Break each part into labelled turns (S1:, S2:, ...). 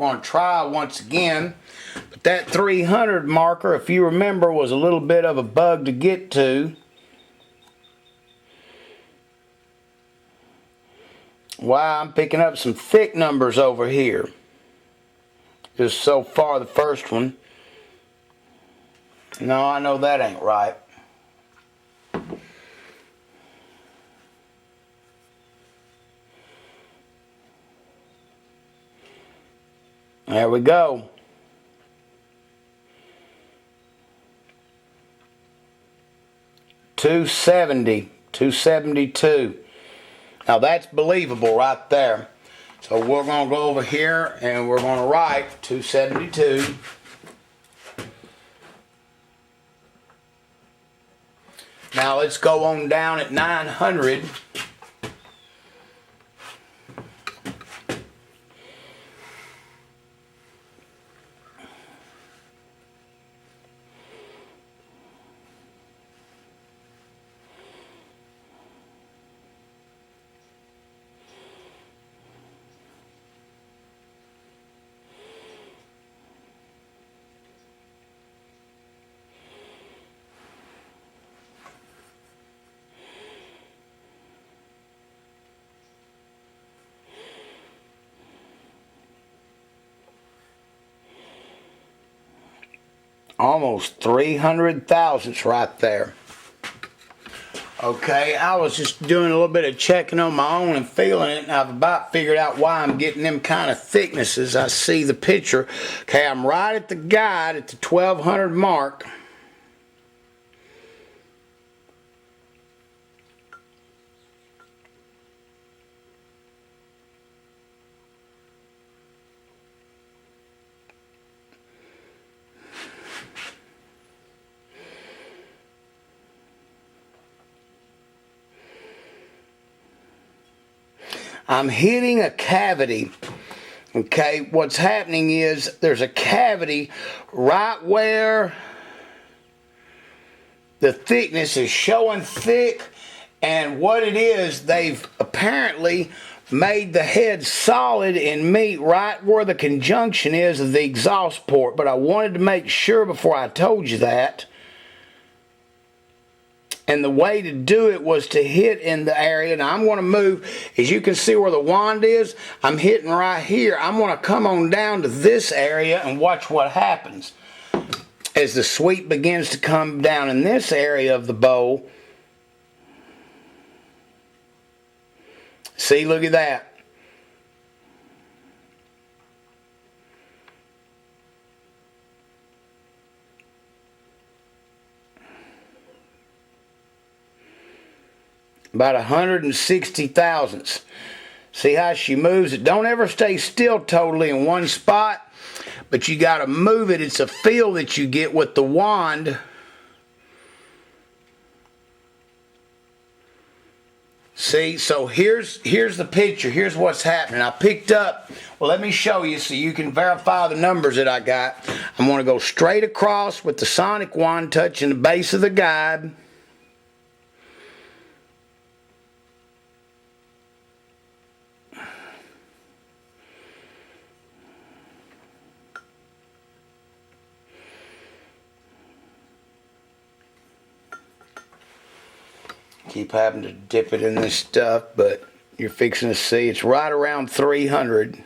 S1: We're going to try once again. But that 300 marker, if you remember, was a little bit of a bug to get to. Wow, I'm picking up some thick numbers over here. Just so far, the first one. No, I know that ain't right. There we go. $270, $272. Now that's believable right there. So we're going to go over here and we're going to write 272. Now let's go on down at 900. Almost 300 thousandths right there. Okay, I was just doing a little bit of checking on my own and feeling it, and I've about figured out why I'm getting them kind of thicknesses. I see the picture. Okay, I'm right at the guide at the 1200 mark. I'm hitting a cavity. Okay, what's happening is there's a cavity right where the thickness is showing thick, and what it is, they've apparently made the head solid and meet right where the conjunction is of the exhaust port. But I wanted to make sure before I told you that. And the way to do it was to hit in the area. Now I'm going to move, as you can see where the wand is, I'm hitting right here. I'm going to come on down to this area and watch what happens. As the sweep begins to come down in this area of the bowl. See, look at that. About 160 thousandths. See how she moves it? Don't ever stay still totally in one spot, but you got to move it. It's a feel that you get with the wand. See, so here's the picture. Here's what's happening. I picked up, well, let me show you so you can verify the numbers that I got. I'm going to go straight across with the sonic wand touching the base of the guide. Keep having to dip it in this stuff, but you're fixing to see it's right around 300.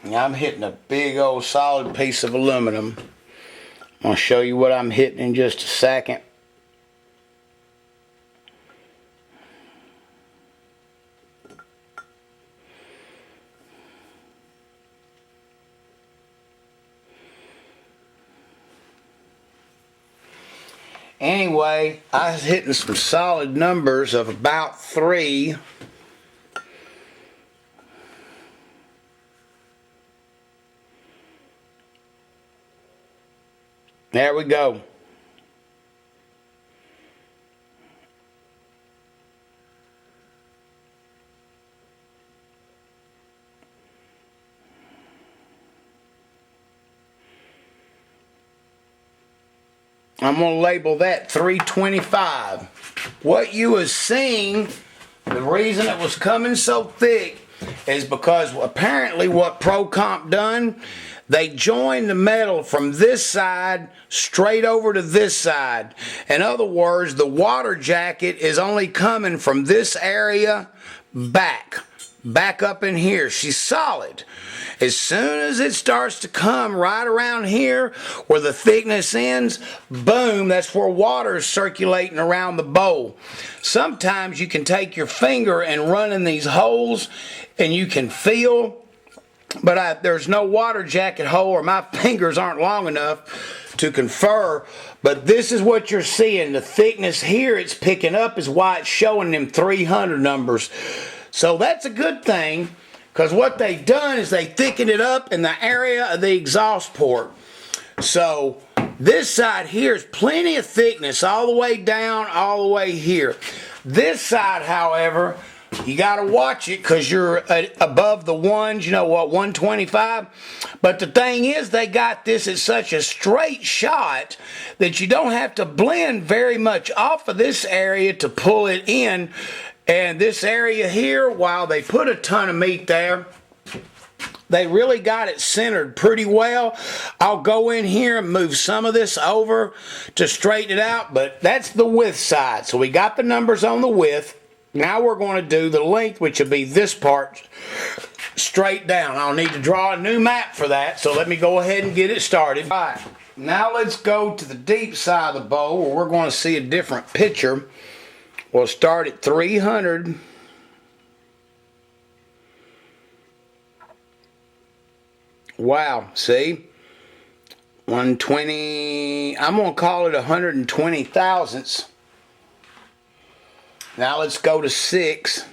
S1: Now I'm hitting a big old solid piece of aluminum. I'm going to show you what I'm hitting in just a second. Anyway, I was hitting some solid numbers of about 3. There we go. I'm going to label that 325. What you was seeing, the reason it was coming so thick is because apparently what ProComp done, they joined the metal from this side straight over to this side. In other words, the water jacket is only coming from this area back up in here. She's solid. As soon as it starts to come right around here where the thickness ends, boom, that's where water is circulating around the bowl. Sometimes you can take your finger and run in these holes and you can feel, but there's no water jacket hole, or my fingers aren't long enough to confer. But this is what you're seeing. The thickness here it's picking up is why it's showing them 300 numbers. So that's a good thing, because what they've done is they thickened it up in the area of the exhaust port. So this side here is plenty of thickness all the way down, all the way here. This side, however, you got to watch it because you're above the ones, you know what, 125. But the thing is, they got this at such a straight shot that you don't have to blend very much off of this area to pull it in. And this area here, while they put a ton of meat there, they really got it centered pretty well. I'll go in here and move some of this over to straighten it out, but that's the width side. So we got the numbers on the width. Now we're going to do the length, which will be this part straight down. I'll need to draw a new map for that, so let me go ahead and get it started. All right, now let's go to the deep side of the bowl where we're going to see a different picture. We'll start at 300. Wow, see? 120, I'm going to call it 120 thousandths. Now let's go to 6.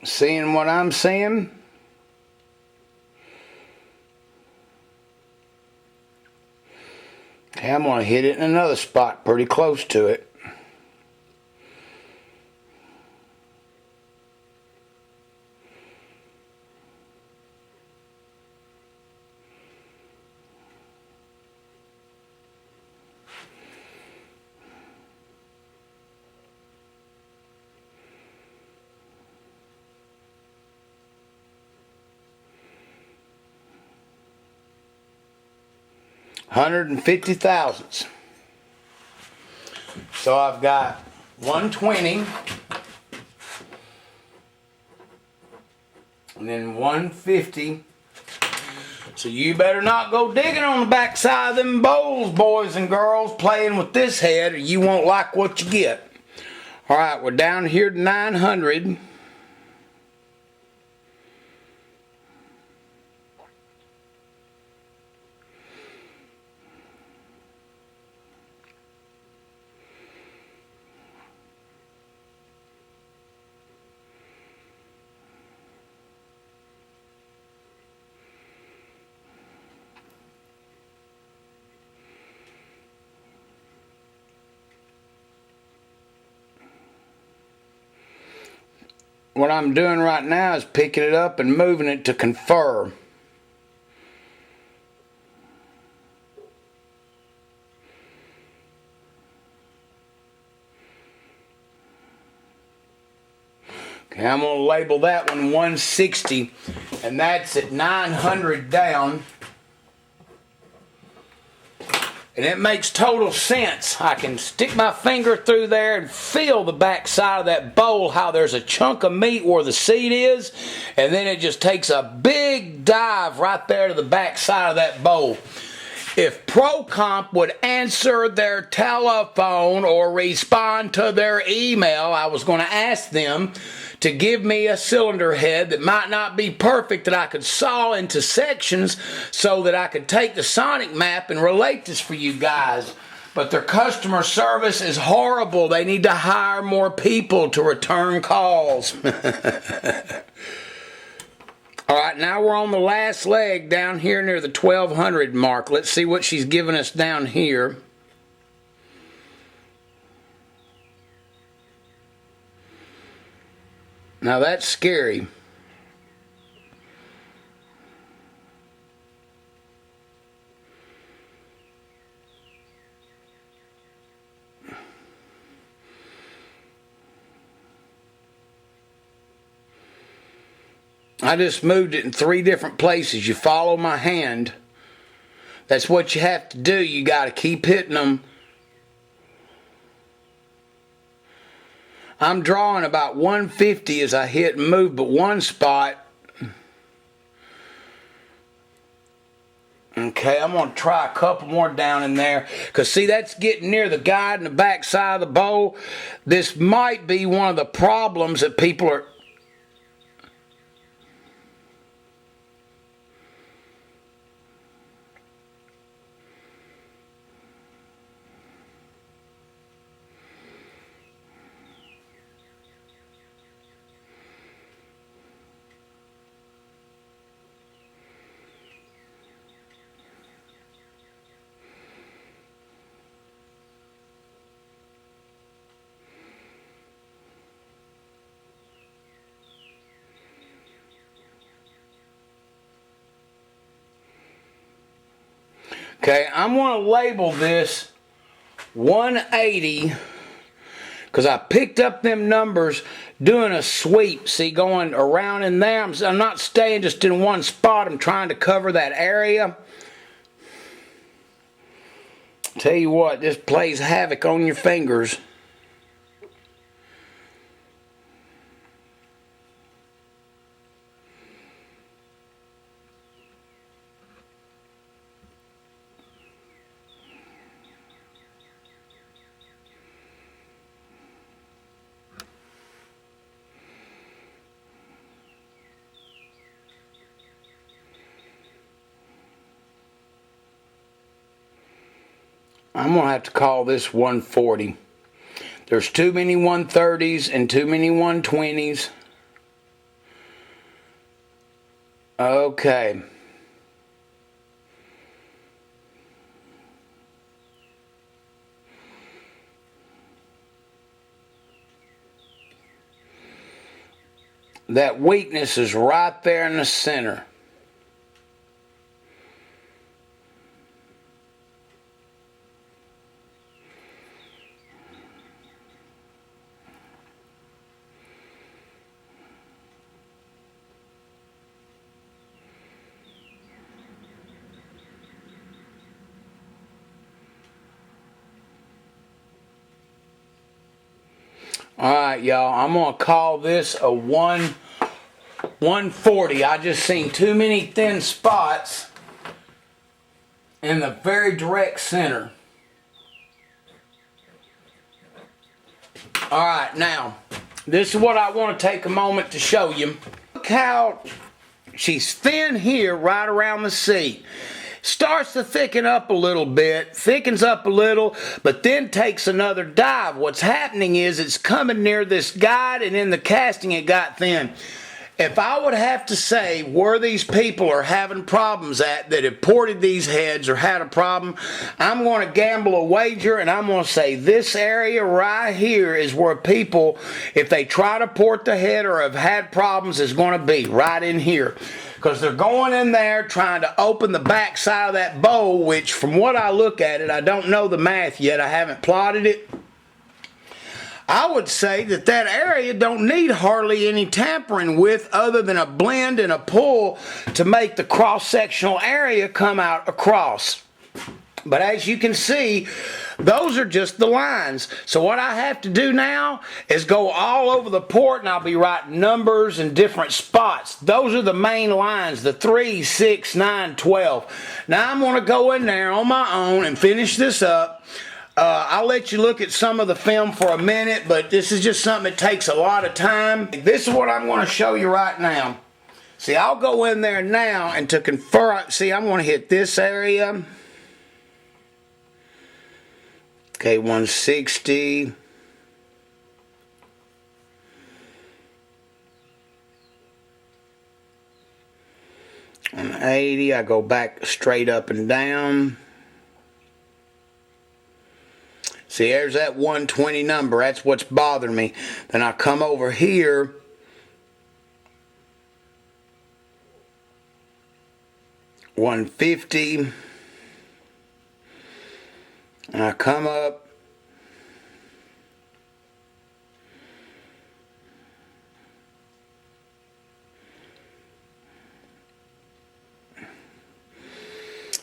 S1: Seeing what I'm seeing? Okay, I'm going to hit it in another spot pretty close to it. Hundred and 50 thousandths. So I've got 120 and then 150. So you better not go digging on the back side of them bowls, boys and girls, playing with this head, or you won't like what you get. All right, we're down here to 900. What I'm doing right now is picking it up and moving it to confer. Okay, I'm going to label that one 160, and that's at 900 down. And it makes total sense. I can stick my finger through there and feel the back side of that bowl, how there's a chunk of meat where the seat is, and then it just takes a big dive right there to the back side of that bowl. if ProComp would answer their telephone or respond to their email, I was going to ask them to give me a cylinder head that might not be perfect, that I could saw into sections so that I could take the sonic map and relate this for you guys. But their customer service is horrible. They need to hire more people to return calls. All right, now we're on the last leg down here near the 1200 mark. Let's see what she's giving us down here. Now that's scary. I just moved it in 3 different places. You follow my hand. That's what you have to do. You got to keep hitting them. I'm drawing about 150 as I hit and move, but one spot. Okay, I'm going to try a couple more down in there. Because, see, that's getting near the guide and the back side of the bowl. This might be one of the problems that people are... Okay, I'm going to label this 180 because I picked up them numbers doing a sweep. See, going around in there. I'm not staying just in one spot. I'm trying to cover that area. Tell you what, this plays havoc on your fingers. I'm going to have to call this 140. There's too many 130s and too many 120s. Okay. That weakness is right there in the center. Alright, y'all, I'm going to call this a 140. I just seen too many thin spots in the very direct center. Alright, now, this is what I want to take a moment to show you. Look how she's thin here right around the seat. Starts to thicken up a little bit, thickens up a little, but then takes another dive. What's happening is it's coming near this guide, and in the casting it got thin. If I would have to say where these people are having problems at that have ported these heads or had a problem, I'm going to gamble a wager, and I'm going to say this area right here is where people, if they try to port the head or have had problems, is going to be right in here. Because they're going in there trying to open the back side of that bowl, which from what I look at it, I don't know the math yet. I haven't plotted it. I would say that that area don't need hardly any tampering with other than a blend and a pull to make the cross-sectional area come out across. But as you can see, Those are just the lines. So what I have to do now is go all over the port, and I'll be writing numbers in different spots. Those are the main lines, the 3, 6, 9, 12. Now I'm going to go in there on my own and finish this up. I'll let you look at some of the film for a minute, but this is just something that takes a lot of time. This is what I'm going to show you right now. See, I'll go in there now, and to confirm, see, I'm going to hit this area. Okay, 160. 180. I go back straight up and down. See, there's that 120 number. That's what's bothering me. Then I come over here. $150. And I come up.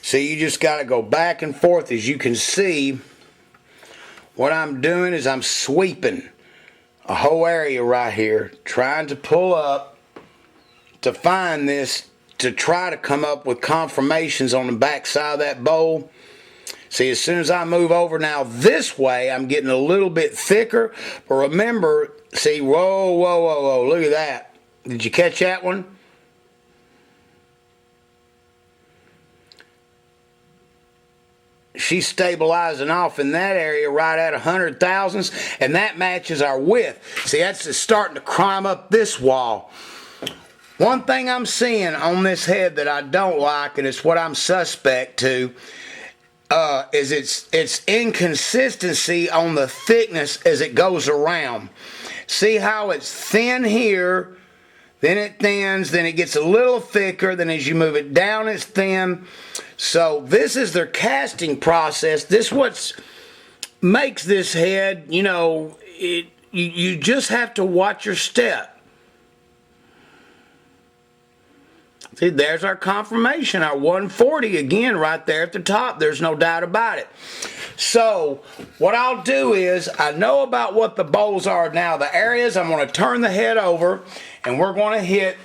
S1: See, you just got to go back and forth. As you can see, what I'm doing is I'm sweeping a whole area right here, trying to pull up to find this, to try to come up with conformations on the back side of that bowl. See, as soon as I move over now this way, I'm getting a little bit thicker. But remember, see, whoa, whoa, whoa, whoa, look at that. Did you catch that one? She's stabilizing off in that area right at 100 thousandths, and that matches our width. See, that's just starting to climb up this wall. One thing I'm seeing on this head that I don't like, and it's what I'm suspect to, is its inconsistency on the thickness as it goes around. See how it's thin here, then it thins, then it gets a little thicker, then as you move it down it's thin. So this is their casting process. This what makes this head, you know, you just have to watch your step. See, there's our confirmation, our 140 again right there at the top. There's no doubt about it. So what I'll do is, I know about what the bowls are now. The areas, I'm going to turn the head over, and we're going to hit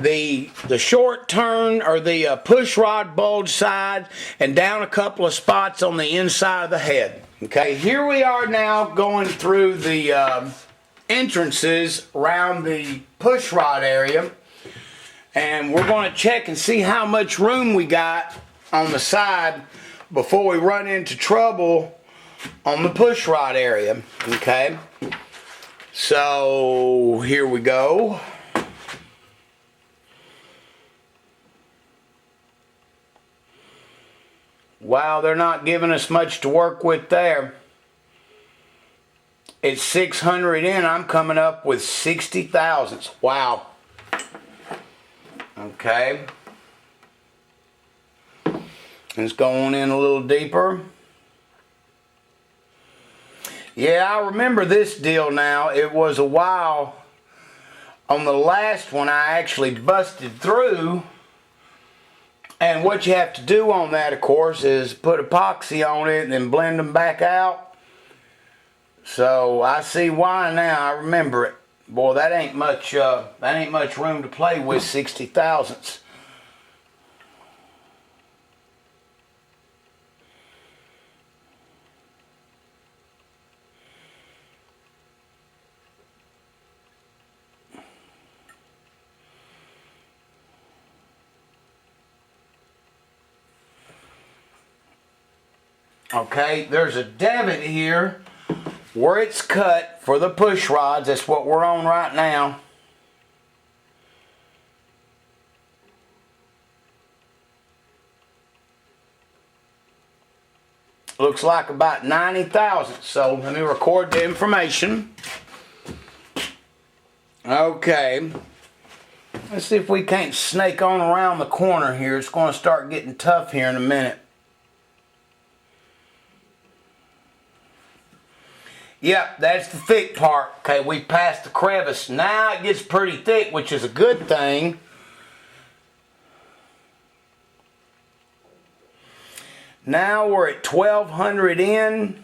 S1: the short turn, or the push rod bulge side, and down a couple of spots on the inside of the head. Okay, here we are now going through the entrances around the push rod area. And we're going to check and see how much room we got on the side before we run into trouble on the push rod area. Okay, so here we go. Wow, they're not giving us much to work with there. It's 600 in, I'm coming up with 60 thousandths. Wow. Okay, let's go on in a little deeper. Yeah, I remember this deal now. It was a while. On the last one, I actually busted through. And what you have to do on that, of course, is put epoxy on it and then blend them back out. So I see why now. I remember it. Boy, that ain't much room to play with, 60 thousandths. Okay, there's a davit here where it's cut for the push rods. That's what we're on right now. Looks like about 90 thousandths. So let me record the information. Okay, let's see if we can't snake on around the corner here. It's going to start getting tough here in a minute. Yep, that's the thick part. Okay, we passed the crevice. Now it gets pretty thick, which is a good thing. Now we're at 1200 in.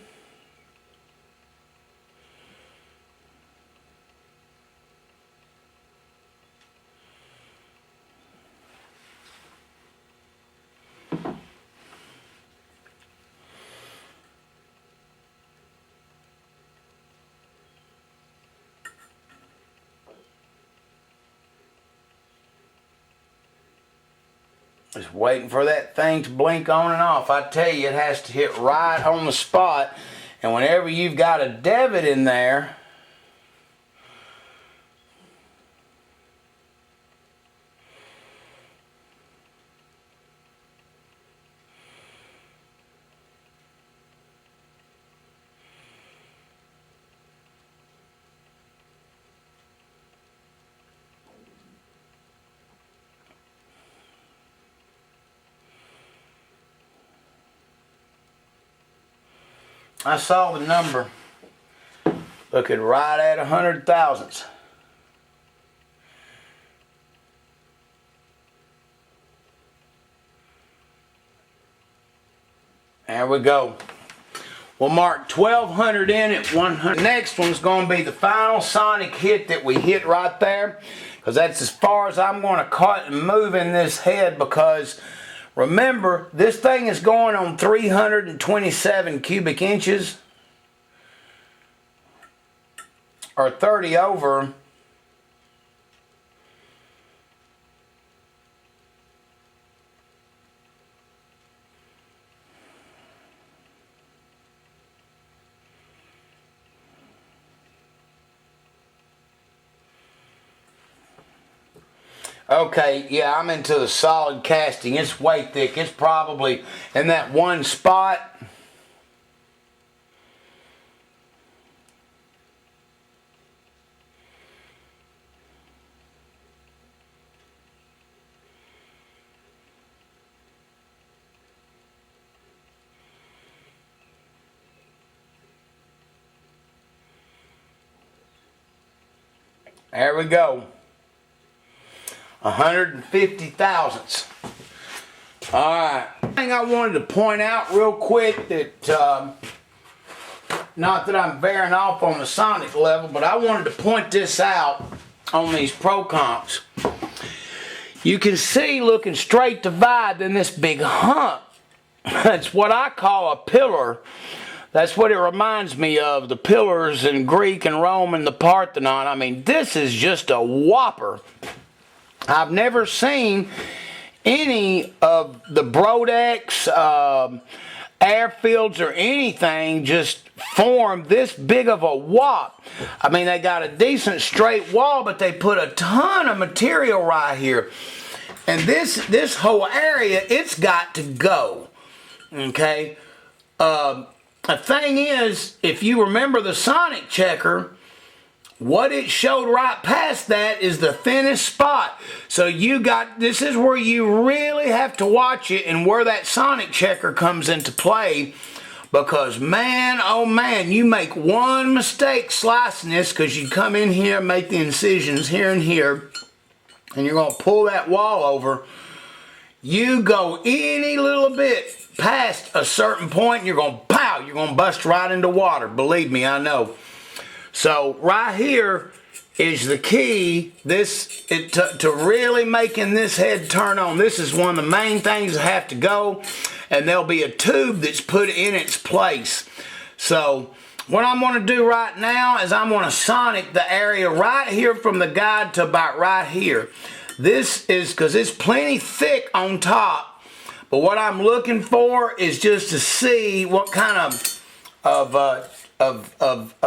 S1: Just waiting for that thing to blink on and off. I tell you, it has to hit right on the spot. And whenever you've got a Devitt in there, I saw the number looking right at 100 thousandths. There we go. We'll mark 1200 in at 100. Next one's going to be the final sonic hit that we hit right there, because that's as far as I'm going to cut and move in this head, because remember, this thing is going on 327 cubic inches, or 30 over. Okay, yeah, I'm into the solid casting. It's way thick. It's probably in that one spot. There we go. 150 thousandths. Alright. Thing I wanted to point out real quick that, not that I'm bearing off on the sonic level, but I wanted to point this out on these ProComps. You can see looking straight divide in this big hump. That's what I call a pillar. That's what it reminds me of, the pillars in Greek and Rome and the Parthenon. I mean, this is just a whopper. I've never seen any of the Brodex, airfields or anything just form this big of a whop. I mean, they got a decent straight wall, but they put a ton of material right here. And this whole area, it's got to go. Okay? The thing is, if you remember the sonic checker, what it showed right past that is the thinnest spot. So this is where you really have to watch it and where that sonic checker comes into play. Because man, oh man, you make one mistake slicing this, because you come in here, make the incisions here and here, and you're going to pull that wall over. You go any little bit past a certain point, and you're going to pow, you're going to bust right into water. Believe me, I know. So right here is the key to really making this head turn on. This is one of the main things that have to go, and there'll be a tube that's put in its place. So what I'm going to do right now is I'm going to sonic the area right here from the guide to about right here. This is because it's plenty thick on top, but what I'm looking for is just to see what kind of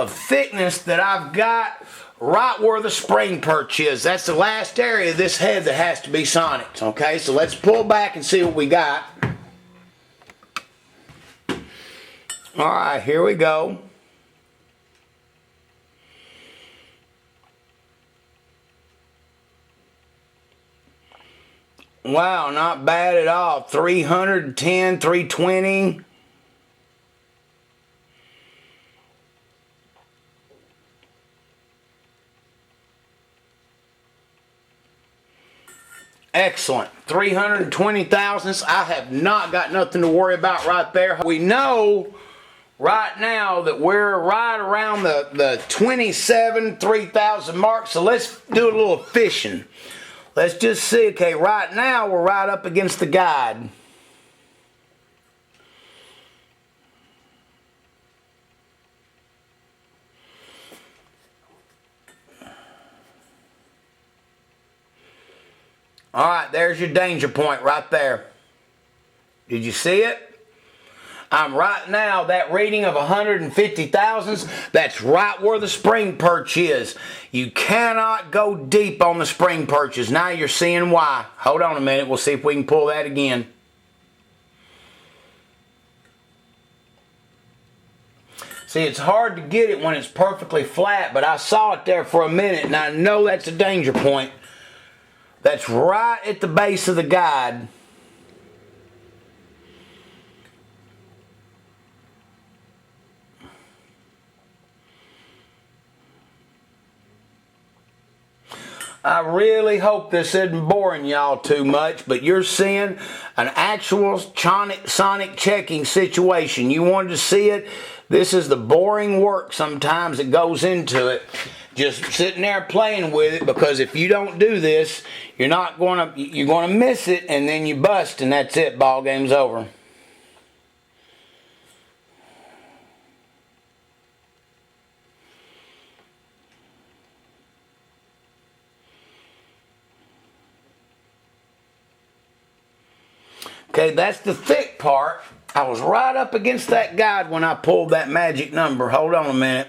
S1: thickness that I've got right where the spring perch is. That's the last area of this head that has to be sonicked. Okay, so let's pull back and see what we got. Alright, here we go. Wow, not bad at all. 310, 320. Excellent. 320 thousandths. I have not got nothing to worry about right there. We know right now that we're right around the 27, 3,000 mark. So let's do a little fishing. Let's just see. Okay, right now we're right up against the guide. All right, there's your danger point right there. Did you see it? I'm right now, that reading of 150 thousandths, that's right where the spring perch is. You cannot go deep on the spring perches. Now you're seeing why. Hold on a minute, we'll see if we can pull that again. See, it's hard to get it when it's perfectly flat, but I saw it there for a minute, and I know that's a danger point. That's right at the base of the guide. I really hope this isn't boring y'all too much, but you're seeing an actual sonic checking situation. You wanted to see it? This is the boring work sometimes that goes into it. Just sitting there playing with it, because if you don't do this, you're gonna miss it, and then you bust, and that's it. Ball game's over. Okay, that's the thick part. I was right up against that guide when I pulled that magic number. Hold on a minute.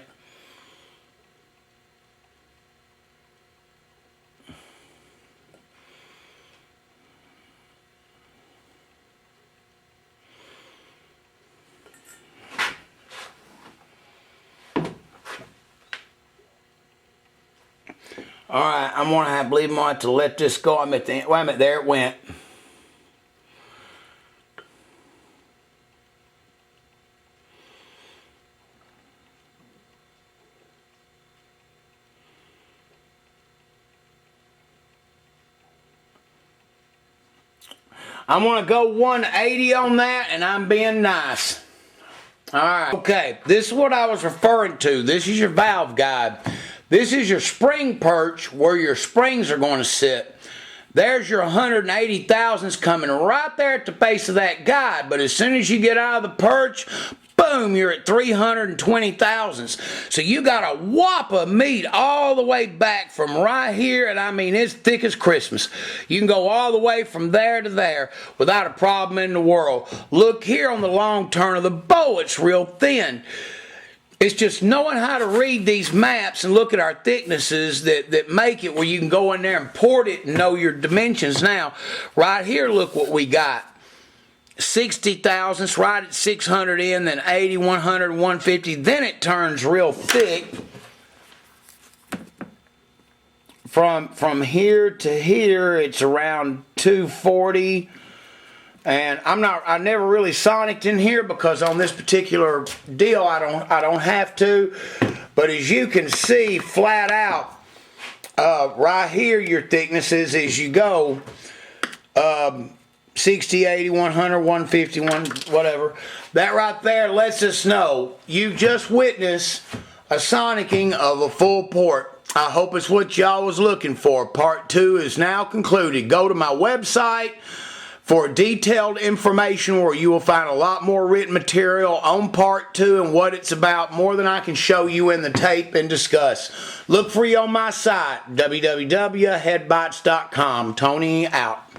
S1: All right, I'm gonna have to let this go. I'm at the end. Wait a minute, there it went. I'm going to go 180 on that, and I'm being nice. Alright, okay, this is what I was referring to. This is your valve guide. This is your spring perch where your springs are going to sit. There's your 180 thousandths coming right there at the base of that guide. But as soon as you get out of the perch, boom, you're at 320 thousandths. So you got a whop of meat all the way back from right here, and I mean it's thick as Christmas. You can go all the way from there to there without a problem in the world. Look here on the long turn of the bow, it's real thin. It's just knowing how to read these maps and look at our thicknesses that make it where you can go in there and port it and know your dimensions. Now, right here, look what we got. 60 thousandths right at 600 in, then 80, 100, 150. Then it turns real thick from here to here. It's around 240. And I never really sonicked in here because on this particular deal I don't have to. But as you can see, flat out, right here your thickness is as you go. 60, 80, 100, 150, whatever. That right there lets us know you just witnessed a sonicking of a full port. I hope it's what y'all was looking for. Part 2 is now concluded. Go to my website for detailed information where you will find a lot more written material on part 2 and what it's about, more than I can show you in the tape and discuss. Look for you on my site, www.headbites.com. Tony out.